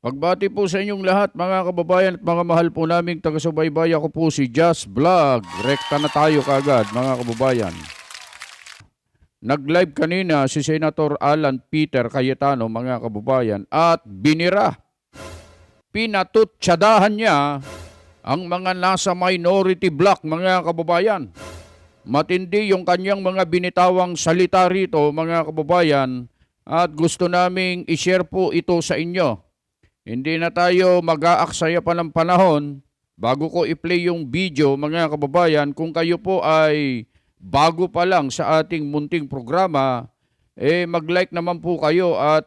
Pagbati po sa inyong lahat mga kababayan at mga mahal po naming taga-subaybay. Ako po si Just Vlog. Rekta na tayo kagad mga kababayan. Nag-live kanina si Senator Alan Peter Cayetano mga kababayan at binira, pinatutsadahan niya ang mga nasa minority block mga kababayan. Matindi yung kanyang mga binitawang salita rito mga kababayan at gusto naming i-share po ito sa inyo. Hindi na tayo mag-aaksaya pa ng panahon bago ko i-play yung video mga kababayan. Kung kayo po ay bago pa lang sa ating munting programa, mag-like naman po kayo at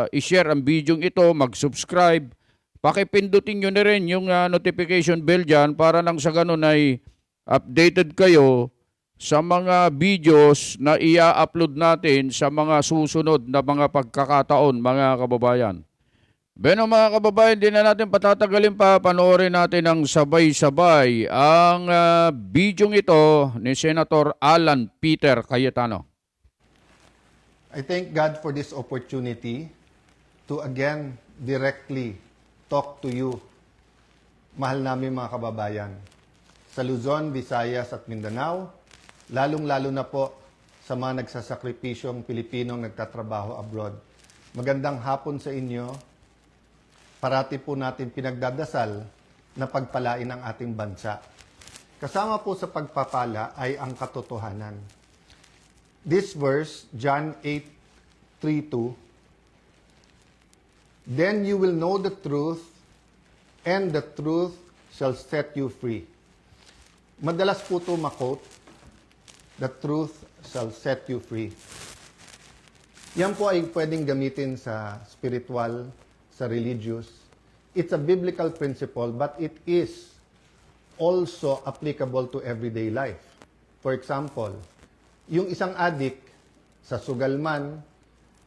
i-share ang video ito, mag-subscribe. Pakipindutin nyo na rin yung notification bell dyan para nang sa ganun ay updated kayo sa mga videos na ia-upload natin sa mga susunod na mga pagkakataon mga kababayan. Beno mga kababayan, di na natin patatagalin pa, panoorin natin ang sabay-sabay ang bidyong ito ni Senator Alan Peter Cayetano. I thank God for this opportunity to again directly talk to you, mahal namin mga kababayan, sa Luzon, Visayas at Mindanao, lalong-lalo na po sa mga nagsasakripisyong Pilipinong nagtatrabaho abroad. Magandang hapon sa inyo. Parati po natin pinagdadasal na pagpalain ang ating bansa. Kasama po sa pagpapala ay ang katotohanan. This verse, John 8:32, "Then you will know the truth, and the truth shall set you free." Madalas po ito makot, "The truth shall set you free." Yan po ay pwedeng gamitin sa spiritual, sa religious. It's a biblical principle, but it is also applicable to everyday life. For example, yung isang addict sa sugal man,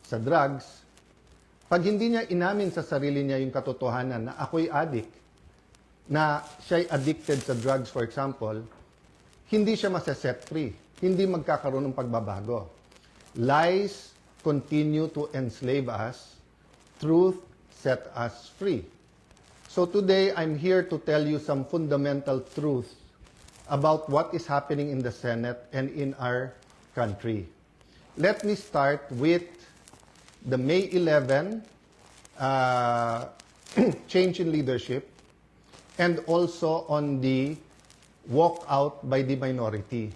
sa drugs, pag hindi niya inamin sa sarili niya yung katotohanan na ako'y addict, na siya'y addicted sa drugs, for example, hindi siya masaset free. Hindi magkakaroon ng pagbabago. Lies continue to enslave us. Truth set us free. So today, I'm here to tell you some fundamental truths about what is happening in the Senate and in our country. Let me start with the May 11 change in leadership and also on the walkout by the minority.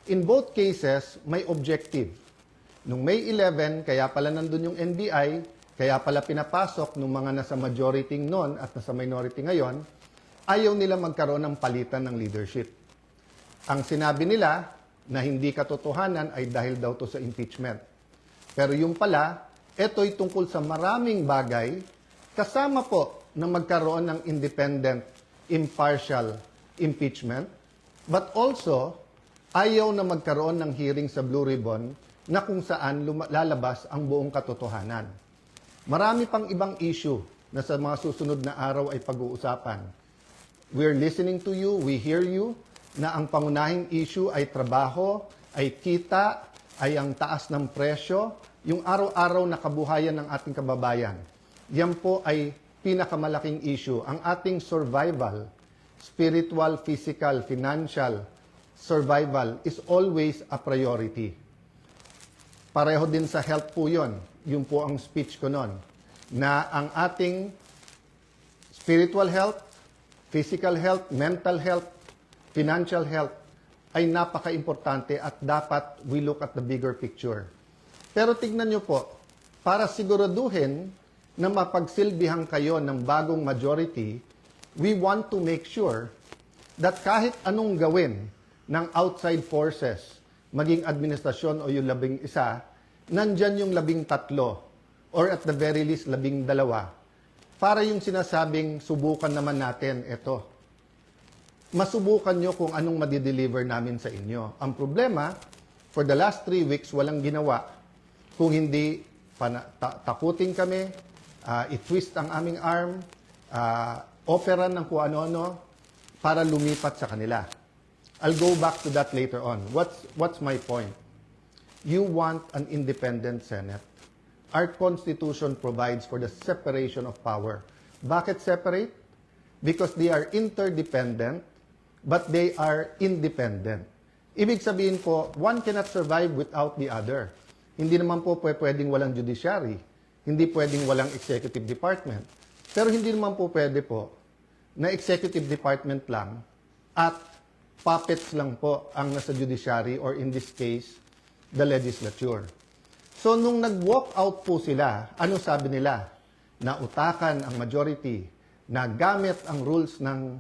In both cases, may objective. Nung May 11, kaya pala nandun yung NBI, kaya pala pinapasok ng mga nasa majority noon at nasa minority ngayon, ayaw nila magkaroon ng palitan ng leadership. Ang sinabi nila na hindi katotohanan ay dahil daw to sa impeachment. Pero yung pala, ito'y tungkol sa maraming bagay, kasama po na magkaroon ng independent, impartial impeachment, but also ayaw na magkaroon ng hearing sa Blue Ribbon na kung saan lalabas ang buong katotohanan. Marami pang ibang issue na sa mga susunod na araw ay pag-uusapan. We're listening to you, we hear you, na ang pangunahing issue ay trabaho, ay kita, ay ang taas ng presyo, yung araw-araw na kabuhayan ng ating kababayan. Yan po ay pinakamalaking issue. Ang ating survival, spiritual, physical, financial survival is always a priority. Pareho din sa health po yun. Yun po ang speech ko noon. Na ang ating spiritual health, physical health, mental health, financial health ay napaka-importante at dapat we look at the bigger picture. Pero tignan nyo po, para siguraduhin na mapagsilbihan kayo ng bagong majority, we want to make sure that kahit anong gawin ng outside forces, maging administrasyon o yung 11, nandyan yung 13 or at the very least 12 para yung sinasabing subukan naman natin ito. Masubukan nyo kung anong madideliver namin sa inyo. Ang problema, for the last 3 weeks, walang ginawa kung hindi takutin kami, i-twist ang aming arm, operan ng kung ano-ano para lumipat sa kanila. I'll go back to that later on. What's my point? You want an independent Senate. our Constitution provides for the separation of power. Bakit separate? Because they are interdependent, but they are independent. Ibig sabihin po, one cannot survive without the other. Hindi naman po pwedeng walang judiciary, hindi pwedeng walang executive department. Pero hindi naman po pwede po na executive department lang at puppets lang po ang nasa judiciary or in this case, the legislature. So nung nag-walk out po sila, ano sabi nila? Na utakan ang majority, na gamit ang rules ng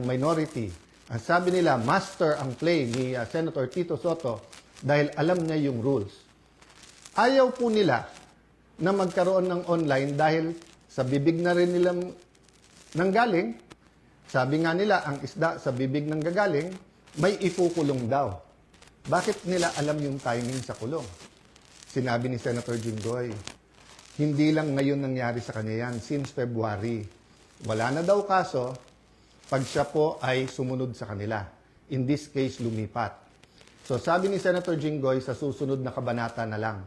minority. Ang sabi nila, master ang play ni Senator Tito Soto dahil alam niya yung rules. Ayaw po nila na magkaroon ng online dahil sa bibig na rin nilang nanggaling. Sabi nga nila, ang isda sa bibig ng gagaling, may ikukulong daw. Bakit nila alam yung timing sa kulong? Sinabi ni Senator Jinggoy, hindi lang ngayon nangyari sa kanya yan, since February. Wala na daw kaso, pag siya po ay sumunod sa kanila. In this case, lumipat. So sabi ni Senator Jinggoy, sa susunod na kabanata na lang,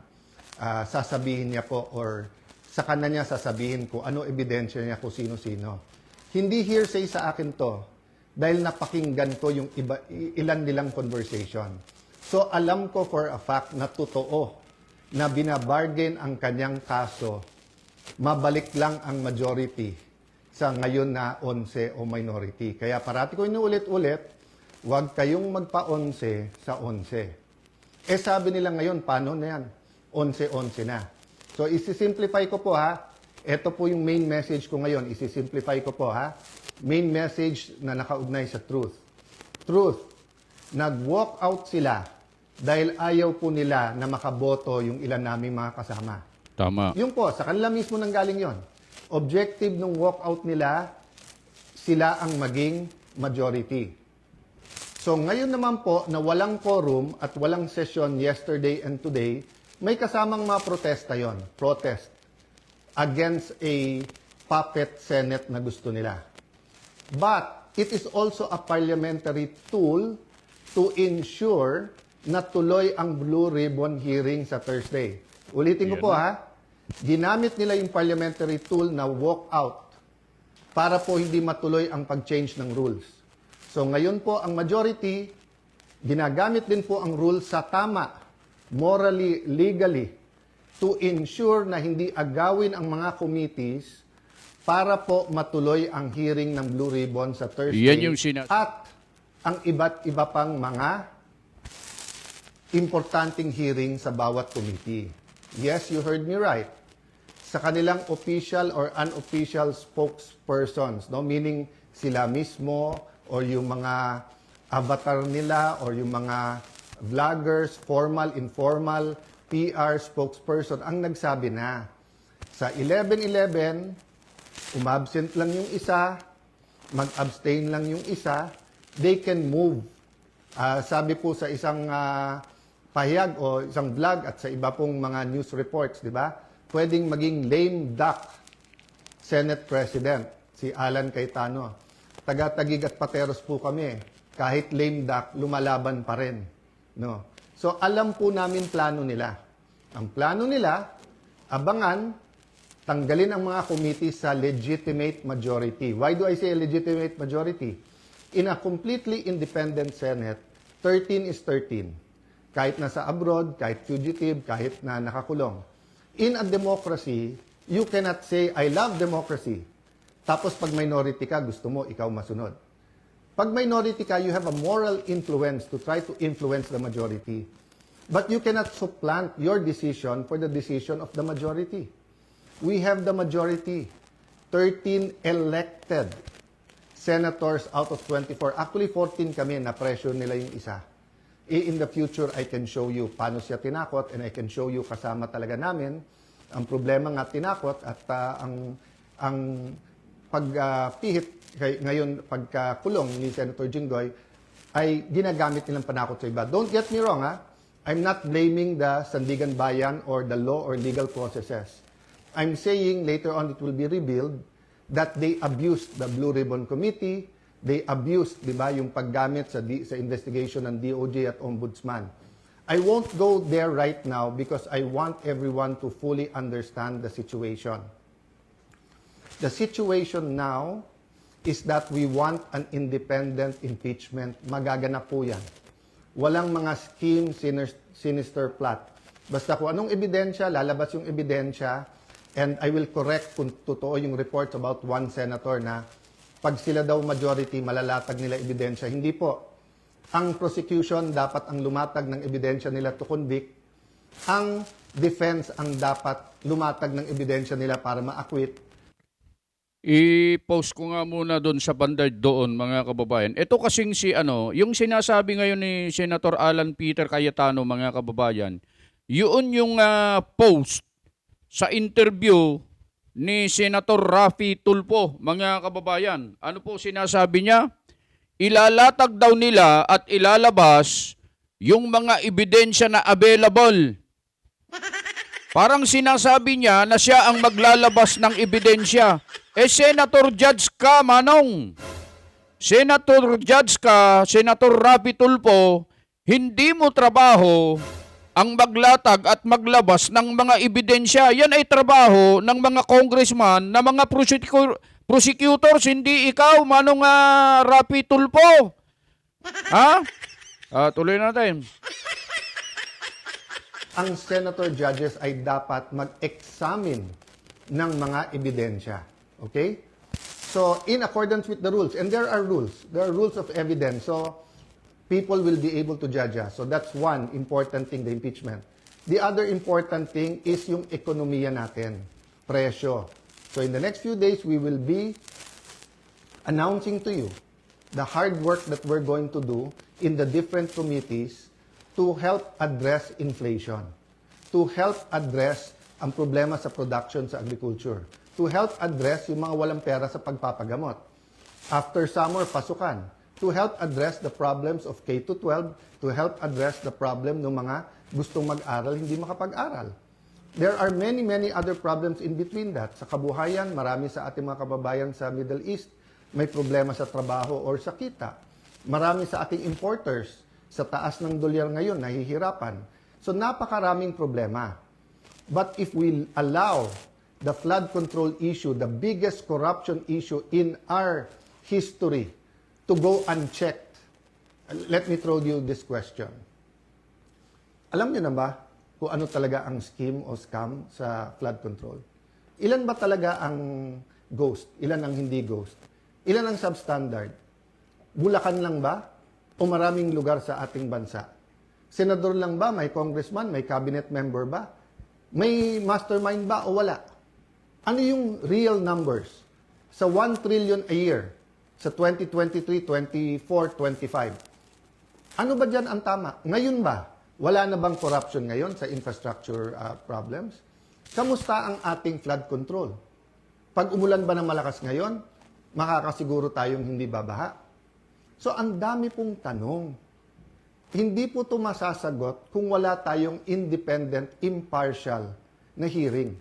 sasabihin niya po or sa kanya niya sasabihin ko ano ebidensya niya kung sino-sino. Hindi hearsay sa akin to dahil napakinggan ko yung ilan nilang conversation. So alam ko for a fact na totoo na binabargain ang kanyang kaso, mabalik lang ang majority sa ngayon na 11 o minority. Kaya parati ko inuulit-ulit, huwag kayong magpa-11 sa 11. Sabi nila ngayon, paano na yan? 11-11 na. So, isi-simplify ko po ha. Ito po yung main message ko ngayon. Isi-simplify ko po ha. Main message na nakaugnay sa truth. Truth. Nag-walk out sila dahil ayaw po nila na makaboto yung ilan naming mga kasama. Tama. Yung po, sa kanila mismo nanggaling yon. Objective ng walk out nila, sila ang maging majority. So ngayon naman po na walang quorum at walang session yesterday and today, may kasamang mga protesta yon, protest against a puppet Senate na gusto nila. But it is also a parliamentary tool to ensure na tuloy ang Blue Ribbon hearing sa Thursday. Ulitin ko po ha, ginamit nila yung parliamentary tool na walk out para po hindi matuloy ang pag-change ng rules. So ngayon po ang majority, ginagamit din po ang rules sa tama, morally, legally, to ensure na hindi agawin ang mga committees para po matuloy ang hearing ng Blue Ribbon sa Thursday. Yan yung At ang iba't iba pang mga importanteng hearing sa bawat committee. Yes, you heard me right. Sa kanilang official or unofficial spokespersons, no? Meaning sila mismo or yung mga avatar nila or yung mga vloggers, formal, informal, PR spokesperson ang nagsabi na sa 11-11, umabsent lang yung isa, mag-abstain lang yung isa, they can move. Sabi po sa isang pahayag o isang vlog at sa iba pong mga news reports, di ba? Pwedeng maging lame duck Senate President, si Alan Cayetano. Taga-Tagig at Pateros po kami. Kahit lame duck, lumalaban pa rin. No? So, alam po namin plano nila. Ang plano nila, abangan, tanggalin ang mga committee sa legitimate majority. Why do I say legitimate majority? In a completely independent Senate, 13 is 13. Kahit nasa abroad, kahit fugitive, kahit na nakakulong. In a democracy, you cannot say, I love democracy. Tapos pag minority ka, gusto mo, ikaw masunod. Pag minority ka, you have a moral influence to try to influence the majority. But you cannot supplant your decision for the decision of the majority. We have the majority. 13 elected senators out of 24. Actually, 14 kami, na-pressure nila yung isa. In the future, I can show you paano siya tinakot and I can show you kasama talaga namin. Ang problema nga tinakot at ang pagpihit ngayon pagkakulong ni Senator Jinggoy ay ginagamit nilang panakot sa iba. Don't get me wrong, ha? I'm not blaming the Sandigan Bayan or the law or legal processes. I'm saying later on it will be revealed that they abused the Blue Ribbon Committee, they abused, di ba, yung paggamit sa investigation ng DOJ at Ombudsman. I won't go there right now because I want everyone to fully understand the situation. The situation now is that we want an independent impeachment. Magaganap po yan. Walang mga scheme, sinister plot. Basta kung anong ebidensya, lalabas yung ebidensya, and I will correct kung totoo yung reports about one senator na pag sila daw majority, malalatag nila ebidensya. Hindi po. Ang prosecution dapat ang lumatag ng ebidensya nila to convict. Ang defense ang dapat lumatag ng ebidensya nila para ma-acquit. I-post ko nga muna doon sa banda doon, mga kababayan. Ito kasing yung sinasabi ngayon ni Senator Alan Peter Cayetano, mga kababayan, yun yung post sa interview ni Senator Raffy Tulfo, mga kababayan. Ano po sinasabi niya? Ilalatag daw nila at ilalabas yung mga ebidensya na available. Parang sinasabi niya na siya ang maglalabas ng ebidensya. Senator Judge ka, Manong. Senator Judge ka, Senator Raffy Tulfo, hindi mo trabaho ang maglatag at maglabas ng mga ebidensya. Yan ay trabaho ng mga congressman na mga prosecutors, hindi ikaw, Manong Raffy Tulfo. Ha? Tuloy natin. Ang senator judges ay dapat mag-examine ng mga ebidensya. Okay? So, in accordance with the rules, and there are rules of evidence, so people will be able to judge us. So that's one important thing, the impeachment. The other important thing is yung ekonomiya natin, presyo. So in the next few days, we will be announcing to you the hard work that we're going to do in the different committees to help address inflation, to help address ang problema sa production sa agriculture, to help address yung mga walang pera sa pagpapagamot. After summer, pasukan, to help address the problems of K-12, to help address the problem ng mga gustong mag-aral, hindi makapag-aral. There are many, many other problems in between that. Sa kabuhayan, marami sa ating mga kababayan sa Middle East may problema sa trabaho or sa kita. Marami sa ating importers sa taas ng dolyar ngayon, nahihirapan. So napakaraming problema. But if we allow the flood control issue, the biggest corruption issue in our history, to go unchecked, let me throw you this question. Alam niyo na ba kung ano talaga ang scheme o scam sa flood control? Ilan ba talaga ang ghost? Ilan ang hindi ghost? Ilan ang substandard? Bulacan lang ba? O maraming lugar sa ating bansa? Senador lang ba? May congressman? May cabinet member ba? May mastermind ba o wala? Ano yung real numbers? Sa 1 trillion a year, sa 2023, 24, 25. Ano ba dyan ang tama? Ngayon ba? Wala na bang corruption ngayon sa infrastructure problems? Kamusta ang ating flood control? Pag umulan ba ng malakas ngayon, makakasiguro tayong hindi babaha? So, ang dami pong tanong. Hindi po ito masasagot kung wala tayong independent, impartial na hearing.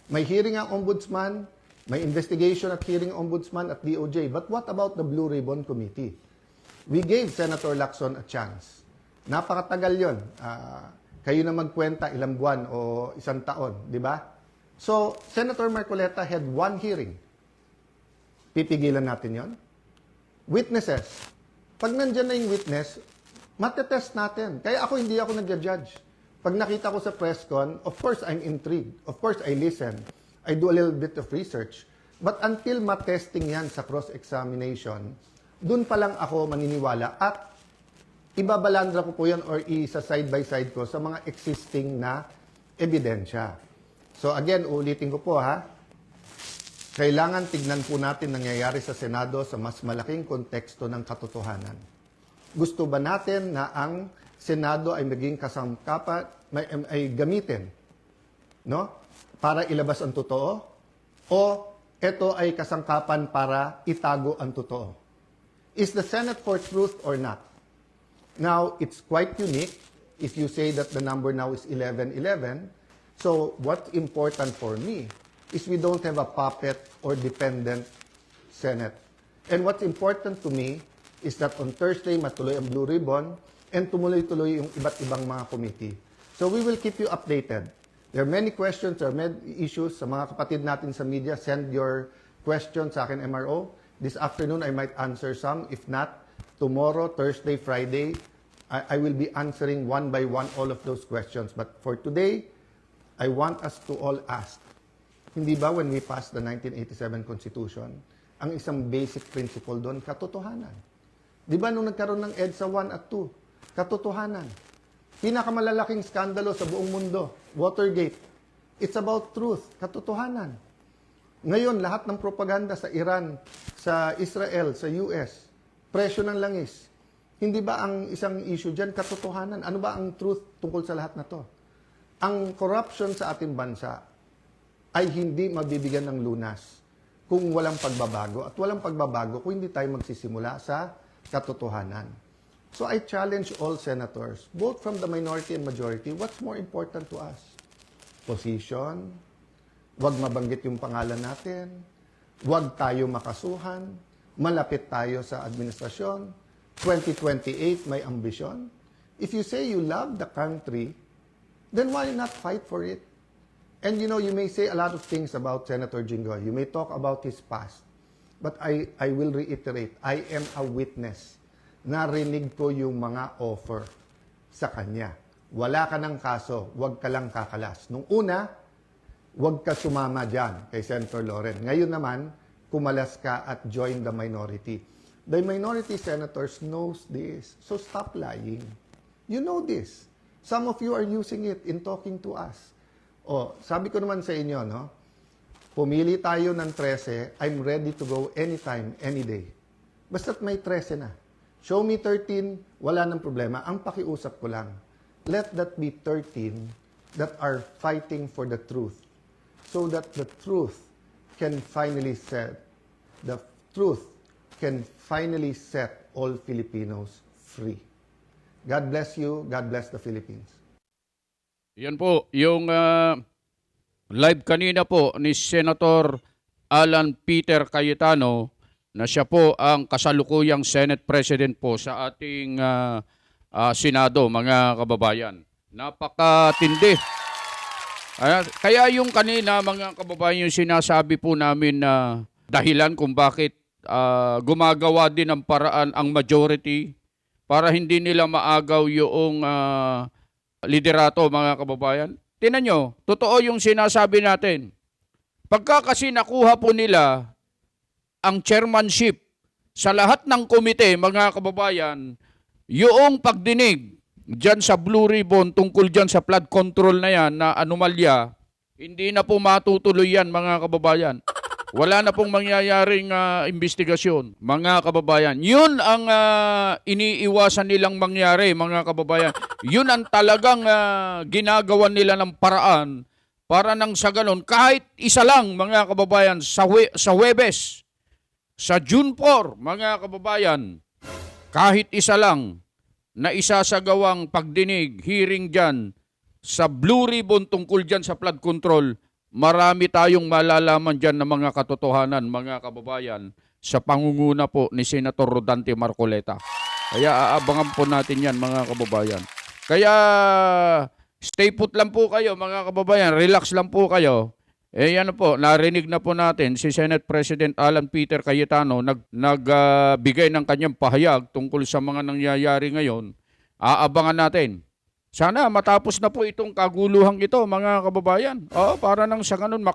May hearing ang ombudsman, may investigation at hearing ombudsman at DOJ. But what about the Blue Ribbon Committee? We gave Senator Lacson a chance. Napakatagal yon. Kayo na magkwenta ilang buwan o isang taon, di ba? So, Senator Marcoleta had one hearing. Pipigilan natin yon. Witnesses. Pag nandyan na yung witness, matetest natin. Kaya hindi ako nag-judge. Pag nakita ko sa press con, of course I'm intrigued. Of course I listen. I do a little bit of research. But until matesting yan sa cross-examination, dun pa lang ako maniniwala at ibabalandra ko po yan or isa side by side ko sa mga existing na ebidensya. So again, ulitin ko po ha, kailangan tignan po natin nangyayari sa Senado sa mas malaking konteksto ng katotohanan. Gusto ba natin na ang Senado ay maging kasangkapan, ay gamitin, no? Para ilabas ang totoo? O ito ay kasangkapan para itago ang totoo? Is the Senate for truth or not? Now, it's quite unique if you say that the number now is 11-11. So, what's important for me is we don't have a puppet or dependent Senate. And what's important to me is that on Thursday, matuloy ang Blue Ribbon, and tumuloy-tuloy yung iba't ibang mga committee. So we will keep you updated. There are many questions, there are many issues. Sa mga kapatid natin sa media, send your questions sa akin, MRO. This afternoon, I might answer some. If not, tomorrow, Thursday, Friday, I will be answering one by one all of those questions. But for today, I want us to all ask, hindi ba when we passed the 1987 Constitution, ang isang basic principle doon, katotohanan. Di ba nung nagkaroon ng EDSA 1 at 2, katotohanan. Pinakamalalaking skandalo sa buong mundo, Watergate. It's about truth, katotohanan. Ngayon, lahat ng propaganda sa Iran, sa Israel, sa US, presyo ng langis. Hindi ba ang isang issue dyan, katotohanan? Ano ba ang truth tungkol sa lahat na to? Ang corruption sa ating bansa ay hindi mabibigyan ng lunas kung walang pagbabago. At walang pagbabago kung hindi tayo magsisimula sa katotohanan. So I challenge all senators, both from the minority and majority, what's more important to us? Position, wag mabanggit yung pangalan natin, wag tayo makasuhan, malapit tayo sa administrasyon, 2028 may ambisyon. If you say you love the country, then why not fight for it? And you know, you may say a lot of things about Senator Jinggoy. You may talk about his past. But I will reiterate, I am a witness. Narinig ko yung mga offer sa kanya. Wala ka ng kaso, wag ka lang kakalas. Nung una, wag ka sumama dyan kay Senator Loren. Ngayon naman, kumalas ka at join the minority. The minority senators knows this. So stop lying. You know this. Some of you are using it in talking to us. Oh, sabi ko naman sa inyo, no? Pumili tayo ng 13, I'm ready to go anytime, any day. Basta't may 13 na. Show me 13, wala nang problema. Ang pakiusap ko lang, let that be 13 that are fighting for the truth. So that the truth can finally set all Filipinos free. God bless you. God bless the Philippines. Yan po, yung live kanina po ni Senator Alan Peter Cayetano na siya po ang kasalukuyang Senate President po sa ating Senado, mga kababayan. Napakatindi. Kaya yung kanina, mga kababayan, yung sinasabi po namin na dahilan kung bakit gumagawa din ng paraan ang majority para hindi nila maagaw yung liderato, mga kababayan. Tingnan nyo, totoo yung sinasabi natin. Pagka kasi nakuha po nila ang chairmanship sa lahat ng komite, mga kababayan, yung pagdinig dyan sa Blue Ribbon tungkol dyan sa flood control na yan, na anomalya, hindi na po matutuloy yan, mga kababayan. Wala na pong mangyayaring investigasyon, mga kababayan. Yun ang iniiwasan nilang mangyari, mga kababayan. Yun ang talagang ginagawa nila ng paraan para nang sa ganon, kahit isa lang, mga kababayan, sa Huwebes, sa June 4, mga kababayan, kahit isa lang na isasagawang pagdinig, hearing dyan sa Blue Ribbon tungkol dyan sa flood control, marami tayong malalaman dyan ng mga katotohanan, mga kababayan, sa pangunguna po ni Senator Rodante Marcoleta. Kaya aabangan po natin yan, mga kababayan. Kaya stay put lang po kayo, mga kababayan. Relax lang po kayo. Yan po, narinig na po natin si Senate President Alan Peter Cayetano nagbigay ng kanyang pahayag tungkol sa mga nangyayari ngayon. Aabangan natin. Sana matapos na po itong kaguluhang ito, mga kababayan. Para nang sa ganun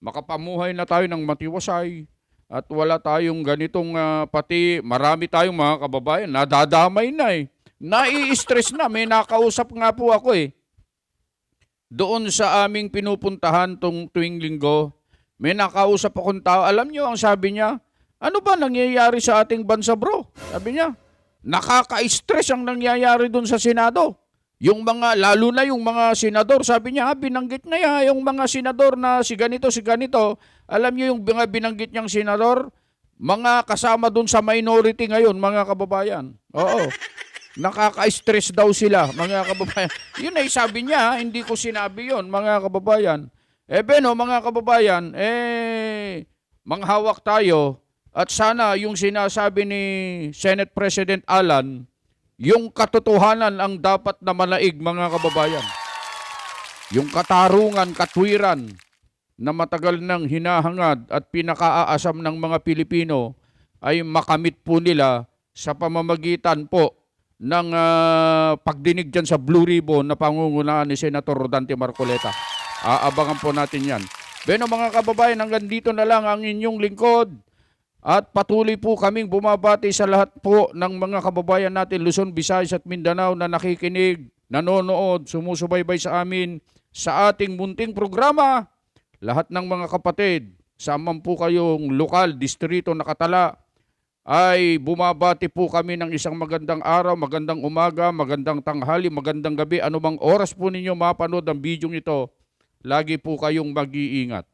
makapamuhay na tayo ng matiwasay at wala tayong ganitong pati marami tayong mga kababayan nadadamay na eh. Nai-stress na. May nakausap nga po ako eh. Doon sa aming pinupuntahan tuwing linggo, may nakausap akong tao. Alam nyo, ang sabi niya, ano ba nangyayari sa ating bansa, bro? Sabi niya, nakaka-stress ang nangyayari doon sa Senado. Yung mga, lalo na yung mga senador, sabi niya, binanggit na yan, yung mga senador na si ganito. Alam niyo yung mga binanggit niyang senador, mga kasama doon sa minority ngayon, mga kababayan. Oo. Nakaka-stress daw sila, mga kababayan. Yun ay sabi niya, hindi ko sinabi yun, mga kababayan. Mga kababayan, manghawak tayo at sana yung sinasabi ni Senate President Alan, Yung katotohanan ang dapat na malaig, mga kababayan. Yung katarungan, katwiran na matagal nang hinahangad at pinakaaasam ng mga Pilipino ay makamit po nila sa pamamagitan po ng pagdinig dyan sa Blue Ribbon na pangungunahan ni Senator Rodante Marcoleta. Aabangan po natin yan. Beno mga kababayan, hanggang dito na lang ang inyong lingkod. At patuloy po kaming bumabati sa lahat po ng mga kababayan natin Luzon, Visayas at Mindanao na nakikinig, nanonood, sumusubaybay sa amin sa ating munting programa. Lahat ng mga kapatid, saan po kayong lokal, distrito, nakatala, ay bumabati po kami ng isang magandang araw, magandang umaga, magandang tanghali, magandang gabi. Anumang oras po ninyo mapanood ang bidyong ito, lagi po kayong mag-iingat.